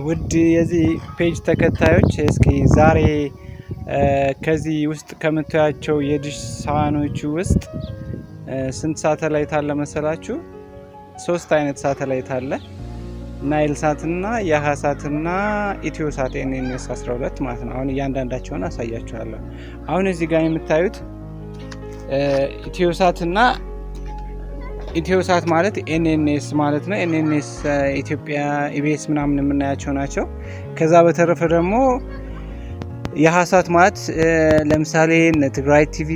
ውድ የዚህ ፔጅ ተከታዮች እስኪ ዛሬ ከዚህ ውስጥ ከምታያቸው የዲሽ ሳህኖች ውስጥ ስንት ሳተላይት አለ መሰላችሁ? 3 አይነት ሳተላይት አለ። ናይል ሳትና ያሃ ሳትና ኢትዮ ሳት ኤንኤንኤስ 12 ማለት ነው። አሁን እያንዳንዳቸውን አሳያችኋለሁ። አሁን እዚህ ጋር የምታዩት ኢትዮ ሳትና ኢትዮ ሳት ማለት ኤንኤንኤስ ማለት ነው። ኤንኤንኤስ ኢትዮጵያ ኢቢኤስ ምናምን የምናያቸው ናቸው። ከዛ በተረፈ ደግሞ የሀሳት ማለት ለምሳሌ ትግራይ ቲቪ፣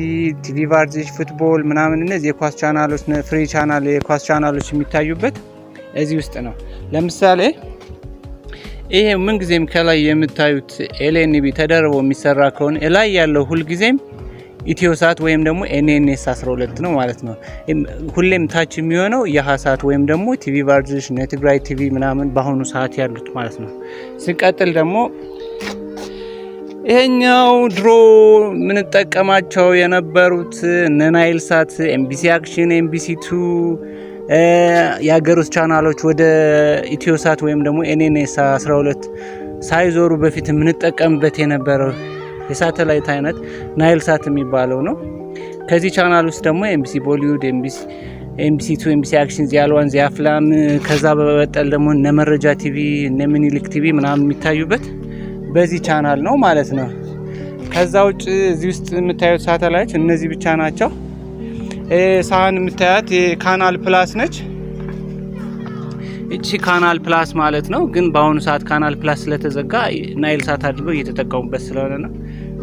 ቲቪ ቫርዚሽ፣ ፉትቦል ምናምን እነዚህ የኳስ ቻናሎች ፍሪ ቻናል የኳስ ቻናሎች የሚታዩበት እዚህ ውስጥ ነው። ለምሳሌ ይሄ ምንጊዜም ከላይ የምታዩት ኤልኤንቢ ተደርቦ የሚሰራ ከሆነ ላይ ያለው ሁልጊዜም ኢትዮሳት ወይም ደግሞ ኤንኤንኤስ 12 ነው ማለት ነው። ሁሌም ታች የሚሆነው የሀሳት ወይም ደግሞ ቲቪ ቫርዚሽ ትግራይ ቲቪ ምናምን በአሁኑ ሰዓት ያሉት ማለት ነው። ሲቀጥል ደግሞ ይሄኛው ድሮ ምንጠቀማቸው የነበሩት ናይል ሳት፣ ኤምቢሲ አክሽን፣ ኤምቢሲ 2 የሀገር ውስጥ ቻናሎች ወደ ኢትዮሳት ወይም ደግሞ ኤንኤንኤስ 12 ሳይዞሩ በፊት የምንጠቀምበት የነበረው የሳተላይት አይነት ናይል ሳት የሚባለው ነው። ከዚህ ቻናል ውስጥ ደግሞ ኤምቢሲ ቦሊውድ፣ ኤምቢሲ 2፣ ኤምቢሲ አክሽን፣ ዚያልዋን፣ ዚያፍላም ከዛ በመቀጠል ደግሞ እነ መረጃ ቲቪ እነ ምኒልክ ቲቪ ምናምን የሚታዩበት በዚህ ቻናል ነው ማለት ነው። ከዛ ውጭ እዚህ ውስጥ የምታዩት ሳተላይት እነዚህ ብቻ ናቸው። ሳህን የምታያት ካናል ፕላስ ነች። እቺ ካናል ፕላስ ማለት ነው። ግን በአሁኑ ሰዓት ካናል ፕላስ ስለተዘጋ ናይል ሳት አድርገው እየተጠቀሙበት ስለሆነ ነው።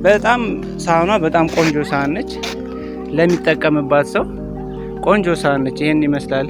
በጣም ሳህኗ በጣም ቆንጆ ሳህን ነች። ለሚጠቀምባት ሰው ቆንጆ ሳህን ነች። ይሄን ይመስላል።